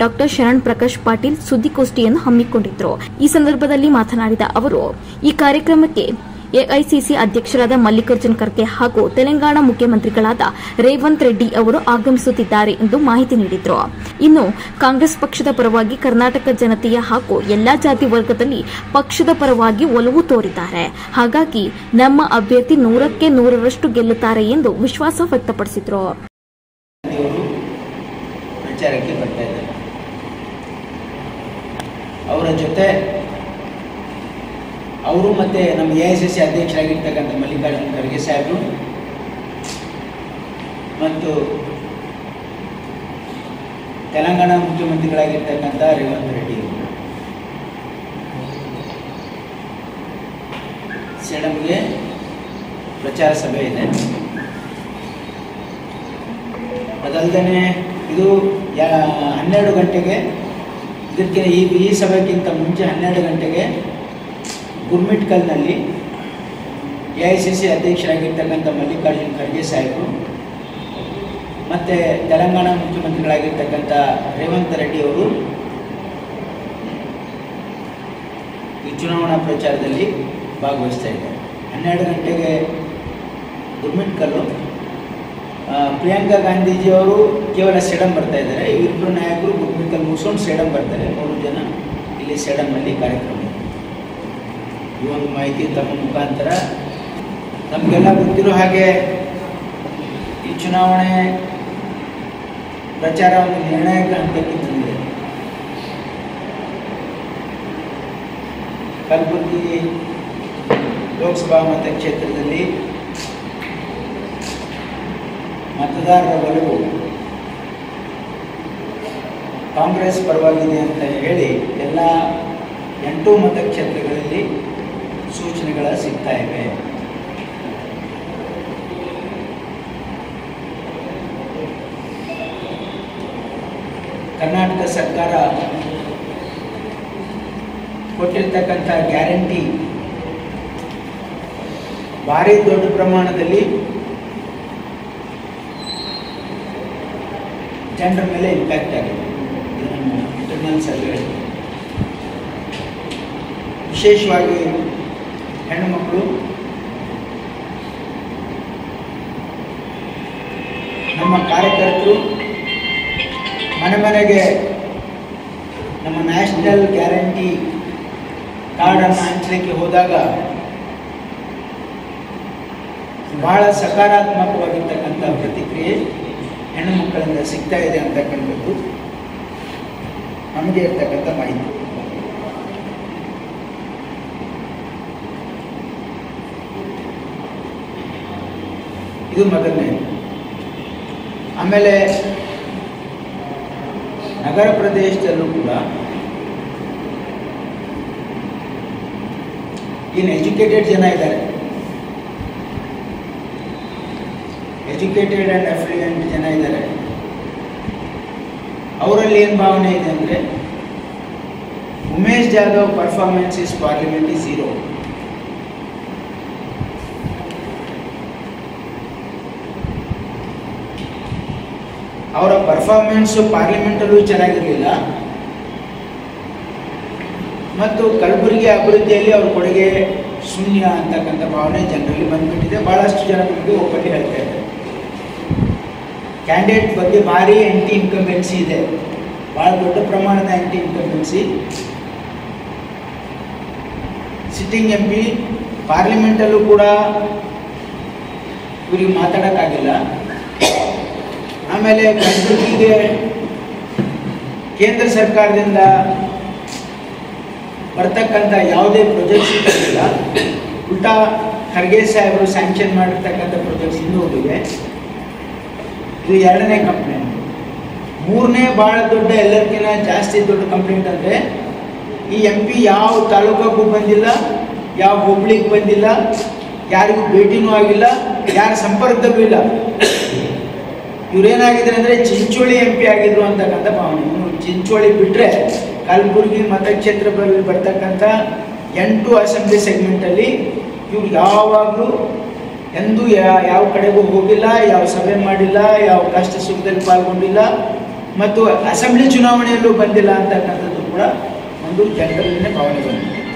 Doctor Sharan Prakash Patil ಸುದ್ದಿಗೋಷ್ಠಿಯನ್ನು ಹಮ್ಮಿಕೊಂಡಿದ್ದರು. ಈ ಸಂದರ್ಭದಲ್ಲಿ ಮಾತನಾಡಿದ ಅವರು, ಈ ಕಾರ್ಯಕ್ರಮಕ್ಕೆ ಎಐಸಿಸಿ ಅಧ್ಯಕ್ಷರಾದ ಮಲ್ಲಿಕಾರ್ಜುನ್ ಖರ್ಗೆ ಹಾಗೂ ತೆಲಂಗಾಣ ಮುಖ್ಯಮಂತ್ರಿಗಳಾದ ರೇವಂತ್ ರೆಡ್ಡಿ ಅವರು ಆಗಮಿಸುತ್ತಿದ್ದಾರೆ ಎಂದು ಮಾಹಿತಿ ನೀಡಿದರು. ಇನ್ನು ಕಾಂಗ್ರೆಸ್ ಪಕ್ಷದ ಪರವಾಗಿ ಕರ್ನಾಟಕ ಜನತೆಯ ಹಾಗೂ ಎಲ್ಲಾ ಜಾತಿ ವರ್ಗದಲ್ಲಿ ಪಕ್ಷದ ಪರವಾಗಿ ಒಲವು ತೋರಿದ್ದಾರೆ. ಹಾಗಾಗಿ ನಮ್ಮ ಅಭ್ಯರ್ಥಿ 100ಕ್ಕೆ 100ರಷ್ಟು ಗೆಲ್ಲುತ್ತಾರೆ ಎಂದು ವಿಶ್ವಾಸ ವ್ಯಕ್ತಪಡಿಸಿದರು. ಅವರ ಜೊತೆ ಅವರು ಮತ್ತೆ ನಮ್ಮ ಎಐಸಿಸಿ ಅಧ್ಯಕ್ಷರಾಗಿರ್ತಕ್ಕಂಥ ಮಲ್ಲಿಕಾರ್ಜುನ್ ಖರ್ಗೆ ಸಾಹೇಬರು ಮತ್ತು ತೆಲಂಗಾಣ ಮುಖ್ಯಮಂತ್ರಿಗಳಾಗಿರ್ತಕ್ಕಂಥ ರೇವಂತ್ ರೆಡ್ಡಿ ಸೇಡಂಗೆ ಪ್ರಚಾರ ಸಭೆ ಇದೆ. ಅದಲ್ಲದೆ ಇದು 12 ಗಂಟೆಗೆ, ಇದಕ್ಕೆ ಈ ಸಭೆಗಿಂತ ಮುಂಚೆ 12 ಗಂಟೆಗೆ ಗುರ್ಮಿಟ್ಕಲ್ನಲ್ಲಿ ಎಐಸಿಸಿ ಅಧ್ಯಕ್ಷರಾಗಿರ್ತಕ್ಕಂಥ ಮಲ್ಲಿಕಾರ್ಜುನ್ ಖರ್ಗೆ ಸಾಹೇಬರು ಮತ್ತು ತೆಲಂಗಾಣ ಮುಖ್ಯಮಂತ್ರಿಗಳಾಗಿರ್ತಕ್ಕಂಥ ರೇವಂತ್ ರೆಡ್ಡಿ ಅವರು ಈ ಚುನಾವಣಾ ಪ್ರಚಾರದಲ್ಲಿ ಭಾಗವಹಿಸ್ತಾ ಇದ್ದಾರೆ. 12 ಗಂಟೆಗೆ ಗುರ್ಮಿಟ್ಕಲ್ಲು, ಪ್ರಿಯಾಂಕಾ ಗಾಂಧೀಜಿಯವರು ಕೇವಲ ಸೇಡಂ ಬರ್ತಾ ಇದ್ದಾರೆ. ಇಬ್ಬರು ನಾಯಕರು ಗುರ್ಮಿಟ್ಕಲ್ ಮುಗಿಸ್ಕೊಂಡು ಸೇಡಂ ಬರ್ತಾರೆ. 3 ಜನ ಇಲ್ಲಿ ಸೇಡಂನಲ್ಲಿ ಕಾರ್ಯಕ್ರಮ. ಈ ಒಂದು ಮಾಹಿತಿ ತಮ್ಮ ಮುಖಾಂತರ ನಮಗೆಲ್ಲ ಗೊತ್ತಿರೋ ಹಾಗೆ ಈ ಚುನಾವಣೆ ಪ್ರಚಾರ ಒಂದು ನಿರ್ಣಾಯಕ ಹಂತಕ್ಕೆ ಬಂದಿದೆ. ಕಲಬುರಗಿ ಲೋಕಸಭಾ ಮತಕ್ಷೇತ್ರದಲ್ಲಿ ಮತದಾರರ ಒಲವು ಕಾಂಗ್ರೆಸ್ ಪರವಾಗಿದೆ ಅಂತ ಹೇಳಿ ಎಲ್ಲ 8 ಮತಕ್ಷೇತ್ರಗಳಲ್ಲಿ ಸೂಚನೆಗಳ ಸಿಗ್ತಾ ಇವೆ. ಕರ್ನಾಟಕ ಸರ್ಕಾರ ಕೊಟ್ಟಿರ್ತಕ್ಕಂಥ ಗ್ಯಾರಂಟಿ ಭಾರಿ ದೊಡ್ಡ ಪ್ರಮಾಣದಲ್ಲಿ ಜನರ ಮೇಲೆ ಇಂಪ್ಯಾಕ್ಟ್ ಆಗಿದೆ. ಇಂಟರ್ನಲ್ ಸರ್ವೆ ವಿಶೇಷವಾಗಿ ಹೆಣ್ಣು ಮಕ್ಕಳು, ನಮ್ಮ ಕಾರ್ಯಕರ್ತರು ಮನೆ ಮನೆಗೆ ನಮ್ಮ ನ್ಯಾಷನಲ್ ಗ್ಯಾರಂಟಿ ಕಾರ್ಡನ್ನು ಹಂಚಲಿಕ್ಕೆ ಹೋದಾಗ ಬಹಳ ಸಕಾರಾತ್ಮಕವಾಗಿರ್ತಕ್ಕಂಥ ಪ್ರತಿಕ್ರಿಯೆ ಹೆಣ್ಣು ಮಕ್ಕಳಿಂದ ಸಿಗ್ತಾ ಇದೆ ಅಂತಕ್ಕಂಥದ್ದು ನಮಗೆ ಇರ್ತಕ್ಕಂಥ ಮಾಹಿತಿ. ಇದು ಮೊದಲನೇ. ಆಮೇಲೆ ನಗರ ಪ್ರದೇಶದಲ್ಲೂ ಕೂಡ ಇನ್ನು ಎಜುಕೇಟೆಡ್ ಜನ ಇದ್ದಾರೆ, ಎಜುಕೇಟೆಡ್ ಆ್ಯಂಡ್ ಅಫ್ಲುಯೆಂಟ್ ಜನ ಇದ್ದಾರೆ. ಅವರಲ್ಲಿ ಏನು ಭಾವನೆ ಇದೆ ಅಂದರೆ, Umesh Jadhav performance is parliament is 0. ಅವರ ಪರ್ಫಾರ್ಮೆನ್ಸು ಪಾರ್ಲಿಮೆಂಟಲ್ಲೂ ಚೆನ್ನಾಗಿರಲಿಲ್ಲ ಮತ್ತು ಕಲಬುರಗಿ ಅಭಿವೃದ್ಧಿಯಲ್ಲಿ ಅವ್ರ ಕೊಡುಗೆ ಶೂನ್ಯ ಅಂತಕ್ಕಂಥ ಭಾವನೆ ಜನರಲ್ಲಿ ಬಂದ್ಬಿಟ್ಟಿದೆ. ಭಾಳಷ್ಟು ಜನ ನಮಗೆ ಒಪ್ಪಲ್ಲಿ ಹೇಳ್ತಾ ಇದ್ದಾರೆ. ಕ್ಯಾಂಡಿಡೇಟ್ ಬಗ್ಗೆ ಭಾರಿ ಆ್ಯಂಟಿ ಇನ್ಕಂಬೆನ್ಸಿ ಇದೆ, ಭಾಳ ದೊಡ್ಡ ಪ್ರಮಾಣದ ಆ್ಯಂಟಿ ಇನ್ಕಂಬೆನ್ಸಿ. ಸಿಟ್ಟಿಂಗ್ MP ಪಾರ್ಲಿಮೆಂಟಲ್ಲೂ ಕೂಡ ಇವರಿಗೆ ಮಾತಾಡೋಕ್ಕಾಗಿಲ್ಲ. ಆಮೇಲೆ ಕಲಬುರಗಿಗೆ ಕೇಂದ್ರ ಸರ್ಕಾರದಿಂದ ಬರ್ತಕ್ಕಂಥ ಯಾವುದೇ ಪ್ರಾಜೆಕ್ಟ್ಸ್ ಇರಲಿಲ್ಲ. ಉಲ್ಟಾ ಖರ್ಗೆ ಸಾಹೇಬರು ಸ್ಯಾಂಕ್ಷನ್ ಮಾಡಿರ್ತಕ್ಕಂಥ ಪ್ರಾಜೆಕ್ಟ್ಸ್ ಇನ್ನೂ ಹೋಗಿವೆ. ಇದು 2ನೇ ಕಂಪ್ಲೇಂಟ್. 3ನೇ ಭಾಳ ದೊಡ್ಡ, ಎಲ್ಲರಿಗಿಂತ ಜಾಸ್ತಿ ದೊಡ್ಡ ಕಂಪ್ಲೇಂಟ್ ಅಂದರೆ, ಈ MP ಯಾವ ತಾಲೂಕಿಗೂ ಬಂದಿಲ್ಲ, ಯಾವ ಹೋಬಳಿಗೆ ಬಂದಿಲ್ಲ, ಯಾರಿಗೂ ಭೇಟಿನೂ ಆಗಿಲ್ಲ, ಯಾರ ಸಂಪರ್ಕದಲ್ಲೂ ಇಲ್ಲ. ಇವರೇನಾಗಿದ್ದಾರೆ ಅಂದರೆ ಚಿಂಚೋಳಿ MP ಆಗಿದ್ರು ಅಂತಕ್ಕಂಥ ಭಾವನೆ. ಚಿಂಚೋಳಿ ಬಿಟ್ಟರೆ ಕಲಬುರಗಿ ಮತಕ್ಷೇತ್ರದಲ್ಲಿ ಬರ್ತಕ್ಕಂಥ 8 ಅಸೆಂಬ್ಲಿ ಸೆಗ್ಮೆಂಟಲ್ಲಿ ಇವ್ರು ಯಾವಾಗಲೂ ಎಂದೂ ಯಾವ ಕಡೆಗೂ ಹೋಗಿಲ್ಲ, ಯಾವ ಸಭೆ ಮಾಡಿಲ್ಲ, ಯಾವ ಕಷ್ಟ ಸುಖದಲ್ಲಿ ಪಾಲ್ಗೊಂಡಿಲ್ಲ ಮತ್ತು ಅಸೆಂಬ್ಲಿ ಚುನಾವಣೆಯಲ್ಲೂ ಬಂದಿಲ್ಲ ಅಂತಕ್ಕಂಥದ್ದು ಕೂಡ ಒಂದು ಜನರಲ್ಲಿನೇ ಭಾವನೆ ಬಂದಿದೆ.